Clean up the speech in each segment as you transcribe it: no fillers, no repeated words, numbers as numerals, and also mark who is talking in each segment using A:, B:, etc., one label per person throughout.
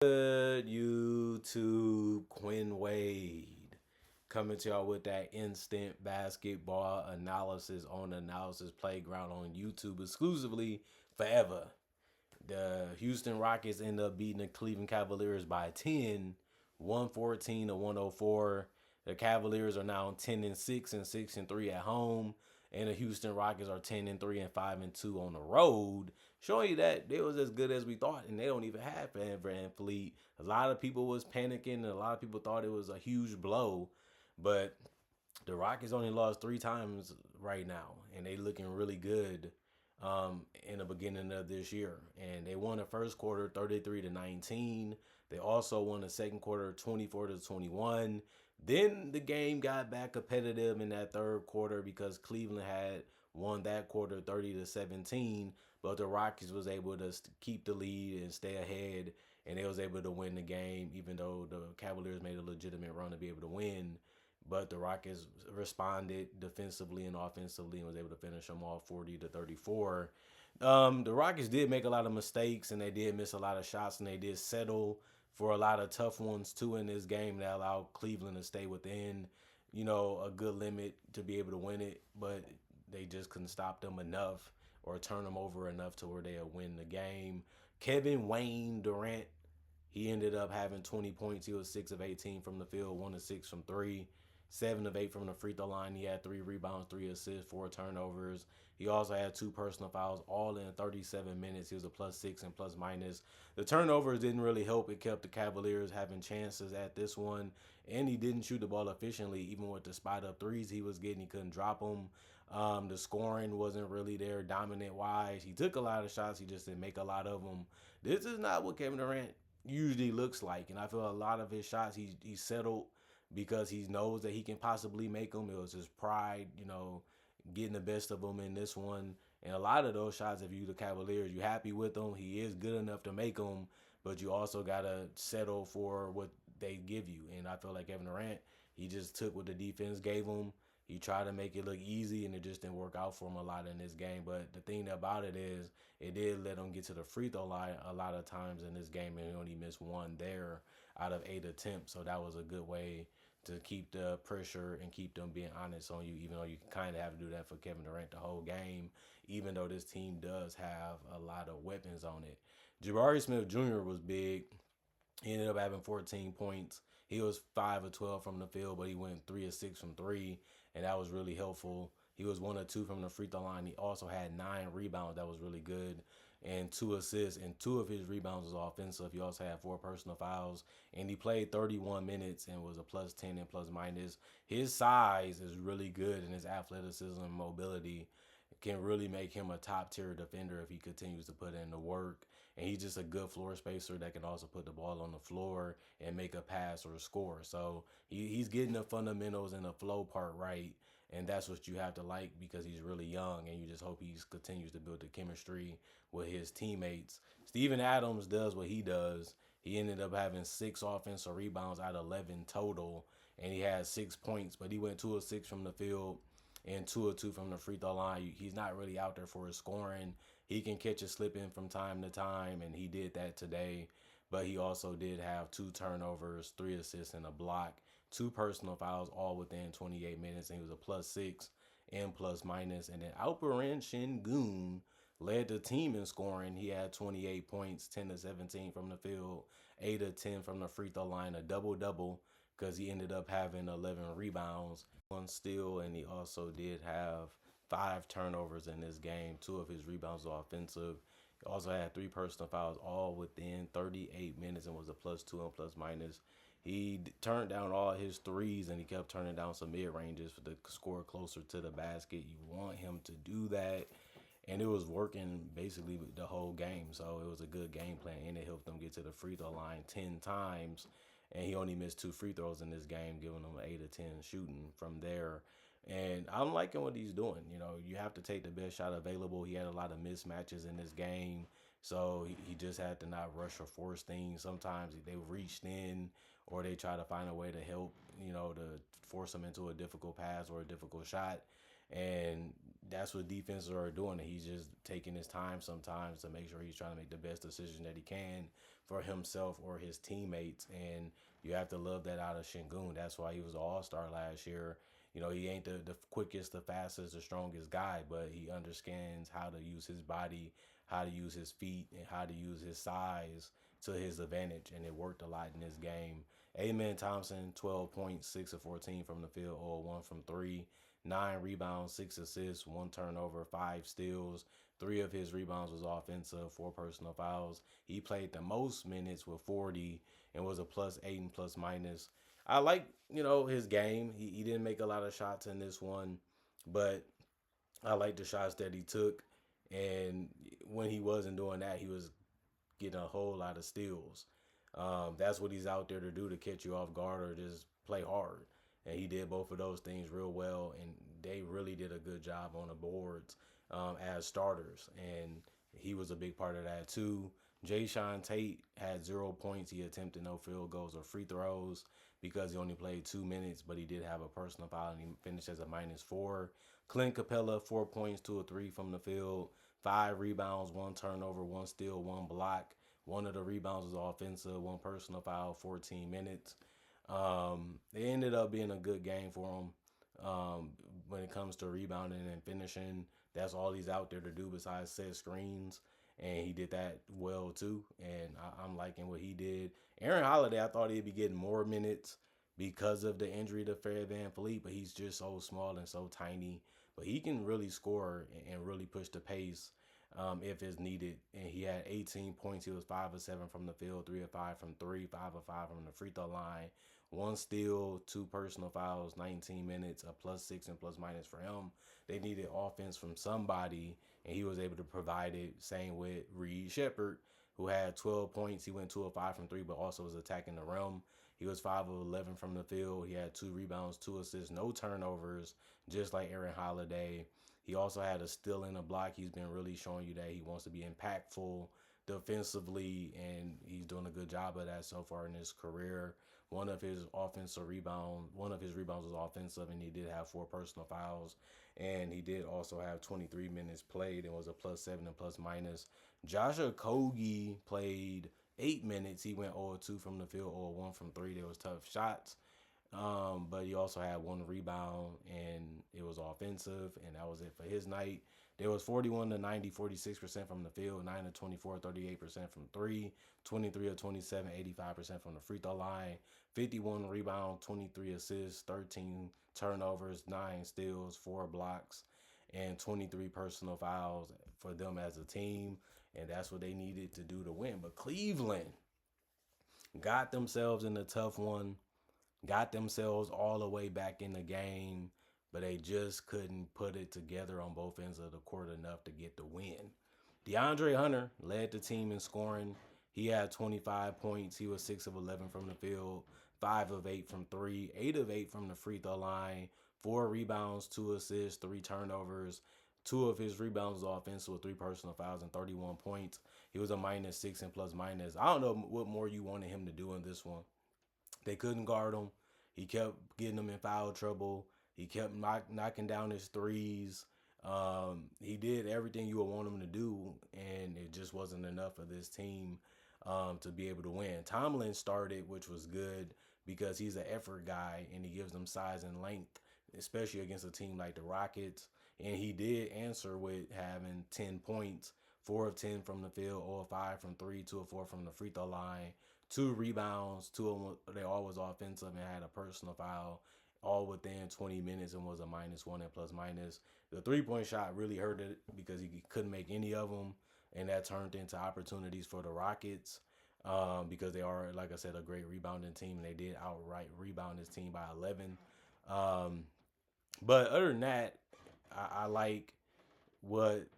A: Good YouTube, Quinn Wade coming to y'all with that instant basketball analysis on the Analysis Playground on YouTube exclusively forever. The Houston Rockets end up beating the Cleveland Cavaliers by 10, 114 to 104. The Cavaliers are now 10 and 6 and 6 and 3 at home, and the Houston Rockets are 10 and 3 and 5 and 2 on the road, showing you that they was as good as we thought, and they don't even have Van Fleet. A lot of people was panicking, and a lot of people thought it was a huge blow, but the Rockets only lost 3 times right now, and they looking really good in the beginning of this year. And they won the first quarter 33-19. They also won the second quarter 24-21. Then the game got back competitive in that third quarter because Cleveland had won that quarter 30-17, but the Rockets was able to keep the lead and stay ahead, and they was able to win the game even though the Cavaliers made a legitimate run to be able to win. But the Rockets responded defensively and offensively and was able to finish them off 40-34. The Rockets did make a lot of mistakes and they did miss a lot of shots and they did settle for a lot of tough ones too in this game that allowed Cleveland to stay within, a good limit to be able to win it. But they just couldn't stop them enough or turn them over enough to where they'll win the game. Kevin Wayne Durant, he ended up having 20 points. He was 6 of 18 from the field, 1 of 6 from 3. 7 of 8 from the free throw line. He had 3 rebounds, 3 assists, 4 turnovers. He also had 2 personal fouls, all in 37 minutes. He was a +6 and plus minus. The turnovers didn't really help. It kept the Cavaliers having chances at this one. And he didn't shoot the ball efficiently, even with the spot up threes he was getting. He couldn't drop them. The scoring wasn't really there dominant wise. He took a lot of shots. He just didn't make a lot of them. This is not what Kevin Durant usually looks like. And I feel a lot of his shots, he settled because he knows that he can possibly make them. It was his pride, getting the best of him in this one. And a lot of those shots, if you the Cavaliers, you happy with him. He is good enough to make them, but you also got to settle for what they give you. And I feel like Kevin Durant, he just took what the defense gave him. He tried to make it look easy, and it just didn't work out for him a lot in this game. But the thing about it is, it did let him get to the free throw line a lot of times in this game, and he only missed 1 there out of 8 attempts. So that was a good way to keep the pressure and keep them being honest on you, even though you kind of have to do that for Kevin Durant the whole game, even though this team does have a lot of weapons on it. Jabari Smith Jr. was big. He ended up having 14 points. He was 5 of 12 from the field, but he went 3 of 6 from 3, and that was really helpful. He was 1 of 2 from the free throw line. He also had 9 rebounds. That was really good. And 2 assists, and 2 of his rebounds was offensive. He also had 4 personal fouls, and he played 31 minutes and was a +10 and plus minus. His size is really good, and his athleticism and mobility can really make him a top tier defender if he continues to put in the work. And he's just a good floor spacer that can also put the ball on the floor and make a pass or a score. So he's getting the fundamentals and the flow part right. And that's what you have to like because he's really young, and you just hope he continues to build the chemistry with his teammates. Steven Adams does what he does. He ended up having 6 offensive rebounds out of 11 total, and he had 6 points, but he went 2 of 6 from the field and 2 of 2 from the free throw line. He's not really out there for his scoring. He can catch a slip in from time to time, and he did that today. But he also did have 2 turnovers, 3 assists, and a block, 2 personal fouls, all within 28 minutes, and he was a +6 and plus minus. And then Alperen Şengün led the team in scoring. He had 28 points, 10 of 17 from the field, 8 of 10 from the free throw line, a double-double because he ended up having 11 rebounds, 1 steal, and he also did have 5 turnovers in this game. 2 of his rebounds were offensive. He also had 3 personal fouls, all within 38 minutes, and was a +2 and plus minus. He turned down all his threes, and he kept turning down some mid-ranges for the score closer to the basket. You want him to do that, and it was working basically the whole game. So it was a good game plan, and it helped them get to the free throw line 10 times, and he only missed 2 free throws in this game, giving them 8 of 10 shooting from there. And I'm liking what he's doing. You have to take the best shot available. He had a lot of mismatches in this game, so he just had to not rush or force things. Sometimes they reached in or they try to find a way to help, to force him into a difficult pass or a difficult shot. And that's what defenses are doing. He's just taking his time sometimes to make sure he's trying to make the best decision that he can for himself or his teammates. And you have to love that out of Şengün. That's why he was an all-star last year. You know, he ain't the quickest, the fastest, the strongest guy, but he understands how to use his body, how to use his feet, and how to use his size to his advantage. And it worked a lot in this game. Amen Thompson, 12 points, 6 of 14 from the field, or 1 from 3. 9 rebounds, 6 assists, 1 turnover, 5 steals. 3 of his rebounds was offensive, 4 personal fouls. He played the most minutes with 40 and was a +8 and plus minus. I like, his game. He didn't make a lot of shots in this one, but I like the shots that he took. And when he wasn't doing that, he was getting a whole lot of steals. That's what he's out there to do, to catch you off guard or just play hard. And he did both of those things real well, and they really did a good job on the boards as starters. And he was a big part of that too. Jayshawn Tate had 0 points. He attempted no field goals or free throws because he only played 2 minutes, but he did have a personal foul and he finished as a -4. Clint Capella, 4 points, 2 of 3 from the field, 5 rebounds, 1 turnover, 1 steal, 1 block. One of the rebounds was offensive, 1 personal foul, 14 minutes. It ended up being a good game for him when it comes to rebounding and finishing. That's all he's out there to do besides set screens. And he did that well too. And I'm liking what he did. Aaron Holiday, I thought he'd be getting more minutes because of the injury to Fred VanVleet, but he's just so small and so tiny. But he can really score and really push the pace if it's needed. And he had 18 points. He was 5 of 7 from the field, 3 of 5 from three, 5 of 5 from the free throw line. 1 steal, 2 personal fouls, 19 minutes, a +6 and plus minus for him. They needed offense from somebody, and he was able to provide it. Same with Reed Shepherd, who had 12 points. He went 2 of 5 from three, but also was attacking the rim. He was 5 of 11 from the field. He had 2 rebounds, 2 assists, no turnovers, just like Aaron Holiday. He also had a steal and a block. He's been really showing you that he wants to be impactful defensively, and he's doing a good job of that so far in his career. One of his rebounds was offensive, and he did have 4 personal fouls. And he did also have 23 minutes played and was a +7 and plus minus. Joshua Okogie played 8 minutes. He went 0-2 from the field, 0-1 from three. There was tough shots. But he also had 1 rebound, and it was offensive, and that was it for his night. There was 41 to 90, 46% from the field, 9 to 24, 38% from three, 23 to 27, 85% from the free throw line, 51 rebound, 23 assists, 13 turnovers, 9 steals, 4 blocks, and 23 personal fouls for them as a team. And that's what they needed to do to win. But Cleveland got themselves in a tough one, got themselves all the way back in the game, but they just couldn't put it together on both ends of the court enough to get the win. DeAndre Hunter led the team in scoring. He had 25 points. He was 6 of 11 from the field, 5 of 8 from three, 8 of 8 from the free throw line, 4 rebounds, 2 assists, 3 turnovers. 2 of his rebounds was offensive with 3 personal fouls and 31 points. He was a -6 and plus minus. I don't know what more you wanted him to do in this one. They couldn't guard him. He kept getting them in foul trouble. He kept knocking down his threes. He did everything you would want him to do, and it just wasn't enough for this team to be able to win. Tomlin started, which was good because he's an effort guy, and he gives them size and length, especially against a team like the Rockets. And he did answer with having 10 points, 4 of 10 from the field, 0 of 5 from three, 2 of 4 from the free throw line, 2 rebounds, 2 of them, they all was offensive and had a personal foul, all within 20 minutes, and was a -1 and plus minus. The 3-point shot really hurt it because he couldn't make any of them, and that turned into opportunities for the Rockets because they are, like I said, a great rebounding team, and they did outright rebound this team by 11. But other than that, I like what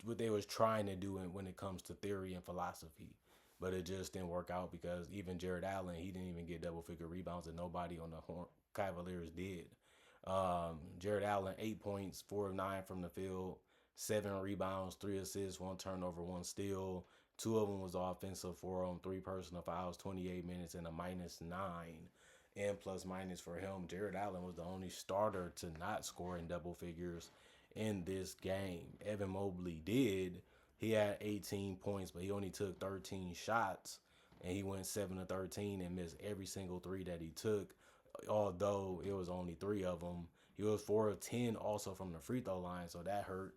A: they was trying to do when it comes to theory and philosophy. But it just didn't work out because even Jared Allen, he didn't even get double-figure rebounds, and nobody on the Cavaliers did. Jared Allen, 8 points, 4 of 9 from the field, 7 rebounds, 3 assists, 1 turnover, 1 steal. 2 of them was offensive for him, 3 personal fouls, 28 minutes, and a -9. in plus minus for him. Jared Allen was the only starter to not score in double figures in this game. Evan Mobley did. He had 18 points, but he only took 13 shots, and he went 7 of 13 and missed every single three that he took. Although it was only three of them, he was 4 of 10 also from the free throw line, so that hurt.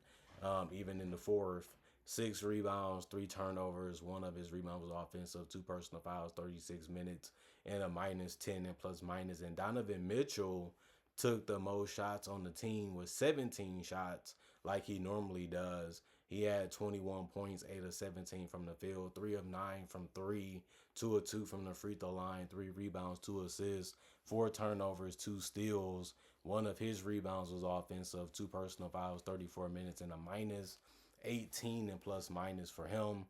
A: Even in the fourth, 6 rebounds, 3 turnovers. One of his rebounds was offensive, 2 personal fouls, 36 minutes, and a minus 10 and plus minus. And Donovan Mitchell took the most shots on the team with 17 shots, like he normally does. He had 21 points, 8 of 17 from the field, 3 of 9 from three, 2 of 2 from the free throw line, 3 rebounds, 2 assists, 4 turnovers, 2 steals. One of his rebounds was offensive, 2 personal fouls, 34 minutes, and a minus 18 and plus minus for him.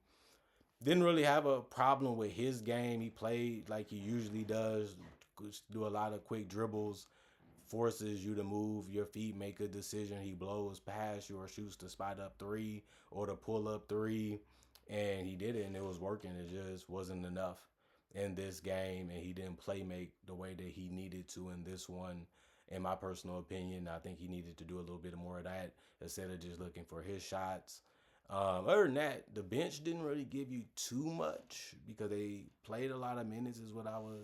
A: Didn't really have a problem with his game. He played like he usually does, do a lot of quick dribbles, forces you to move your feet, make a decision. He blows past you or shoots the spot up three or the pull up three. And he did it, and it was working. It just wasn't enough in this game, and he didn't play make the way that he needed to in this one. In my personal opinion, I think he needed to do a little bit more of that instead of just looking for his shots. Other than that, the bench didn't really give you too much because they played a lot of minutes, is what I was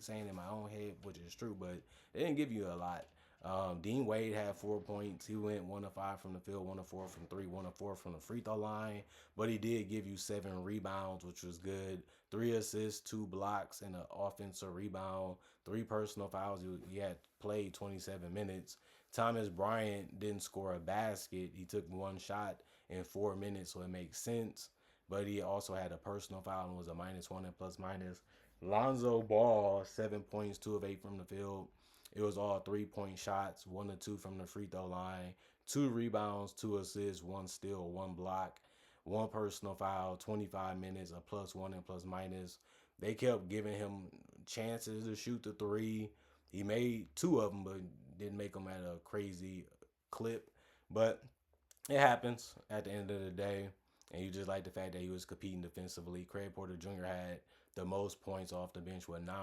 A: saying in my own head, which is true, but they didn't give you a lot. Dean Wade had 4 points. He went 1 of 5 from the field, 1 of 4 from three, 1 of 4 from the free throw line. But he did give you 7 rebounds, which was good. 3 assists, 2 blocks, and an offensive rebound. 3 personal fouls. He had played 27 minutes. Thomas Bryant didn't score a basket. He took 1 shot in 4 minutes, so it makes sense. But he also had a personal foul and was a minus 1 and plus minus. Lonzo Ball, 7 points, 2 of 8 from the field. It was all 3-point shots, 1 of 2 from the free throw line, 2 rebounds, 2 assists, 1 steal, 1 block, 1 personal foul, 25 minutes, a plus 1 and plus minus. They kept giving him chances to shoot the three. He made 2 of them, but didn't make them at a crazy clip. But it happens at the end of the day. And you just like the fact that he was competing defensively. Craig Porter Jr. had the most points off the bench with 9.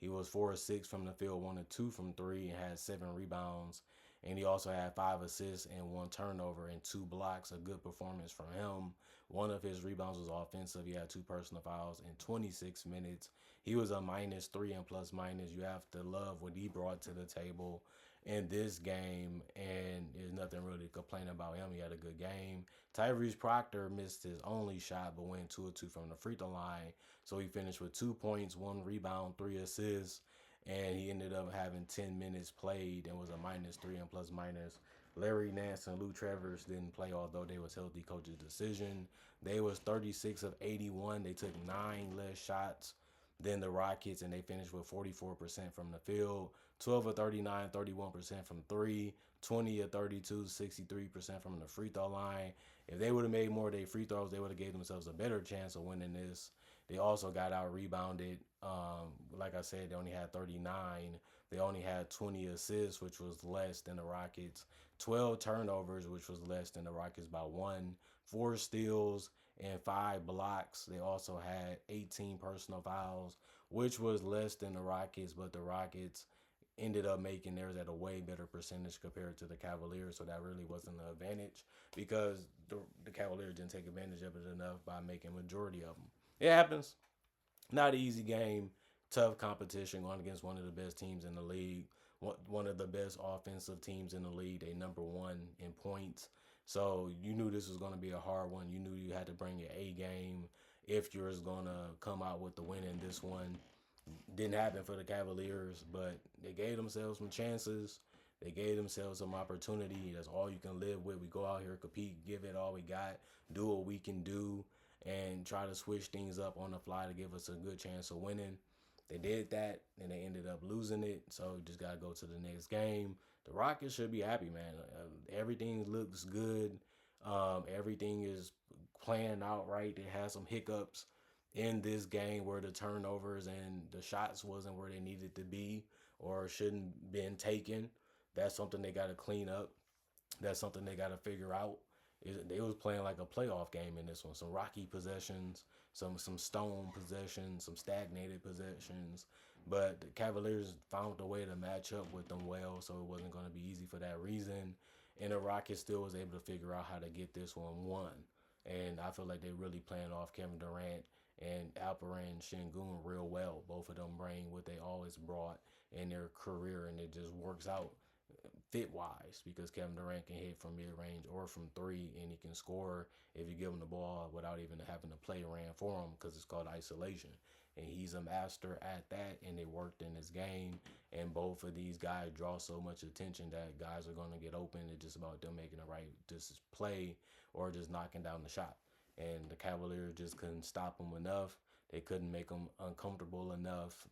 A: He was 4 of 6 from the field, 1 of 2 from three, and had 7 rebounds. And he also had 5 assists and 1 turnover and 2 blocks. A good performance from him. One of his rebounds was offensive. He had 2 personal fouls in 26 minutes. He was a minus 3 and plus minus. You have to love what he brought to the table in this game, and there's nothing really to complain about him. He had a good game. Tyrese Proctor missed his only shot, but went 2 of 2 from the free throw line. So he finished with 2 points, 1 rebound, 3 assists, and he ended up having 10 minutes played and was a minus 3 and plus minus. Larry Nance and Lou Travers didn't play, although they was healthy coach's decision. They was 36 of 81. They took 9 less shots than the Rockets, and they finished with 44% from the field, 12 of 39, 31% from three, 20 of 32, 63% from the free throw line. If they would have made more of their free throws, they would have gave themselves a better chance of winning this. They also got out rebounded. Like I said, they only had 39. They only had 20 assists, which was less than the Rockets. 12 turnovers, which was less than the Rockets by 1. 4 steals and 5 blocks. They also had 18 personal fouls, which was less than the Rockets, but the Rockets ended up making theirs at a way better percentage compared to the Cavaliers, so that really wasn't an advantage because the Cavaliers didn't take advantage of it enough by making majority of them. It happens. Not an easy game. Tough competition going against one of the best teams in the league. One of the best offensive teams in the league. They number 1 in points. So you knew this was going to be a hard one. You knew you had to bring your A game if you was going to come out with the win in this one. Didn't happen for the Cavaliers, but they gave themselves some chances. They gave themselves some opportunity. That's all you can live with. We go out here, compete, give it all we got, do what we can do, and try to switch things up on the fly to give us a good chance of winning. They did that, and they ended up losing it, so just got to go to the next game. The Rockets should be happy, man. Everything looks good. Everything is playing out right. They had some hiccups in this game where the turnovers and the shots wasn't where they needed to be or shouldn't been taken. That's something they got to clean up. That's something they got to figure out. They was playing like a playoff game in this one. Some rocky possessions, some stone possessions, some stagnated possessions. But the Cavaliers found a way to match up with them well, so it wasn't going to be easy for that reason. And the Rockets still was able to figure out how to get this one won. And I feel like they really playing off Kevin Durant and Alperen Şengün real well. Both of them bring what they always brought in their career, and it just works out fit wise because Kevin Durant can hit from mid range or from three, and he can score if you give him the ball without even having to play ran for him because it's called isolation. And he's a master at that, and it worked in his game. And both of these guys draw so much attention that guys are going to get open. It's just about them making the right just play or just knocking down the shot. And the Cavaliers just couldn't stop them enough. They couldn't make them uncomfortable enough,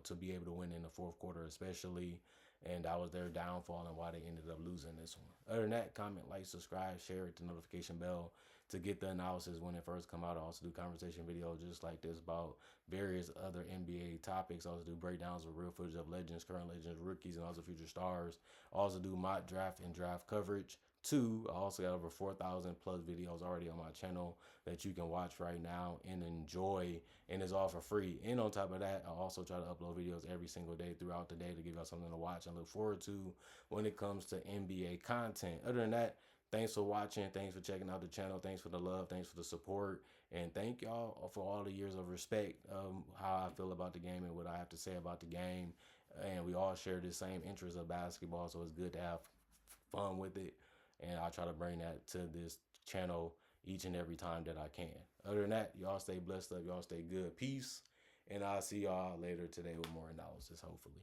A: to be able to win in the fourth quarter, especially. And that was their downfall and why they ended up losing this one. Other than that, comment, like, subscribe, share it, the notification bell to get the analysis when it first come out. I also do conversation videos just like this about various other NBA topics. I also do breakdowns of real footage of legends, current legends, rookies, and also future stars. I also do mock draft and draft coverage. Two, I also got over 4,000 plus videos already on my channel that you can watch right now and enjoy, and it's all for free. And on top of that, I also try to upload videos every single day throughout the day to give y'all something to watch and look forward to when it comes to NBA content. Other than that, thanks for watching. Thanks for checking out the channel. Thanks for the love. Thanks for the support. And thank y'all for all the years of respect, how I feel about the game and what I have to say about the game. And we all share the same interest of basketball, so it's good to have fun with it. And I try to bring that to this channel each and every time that I can. Other than that, y'all stay blessed up. Y'all stay good. Peace. And I'll see y'all later today with more analysis, hopefully.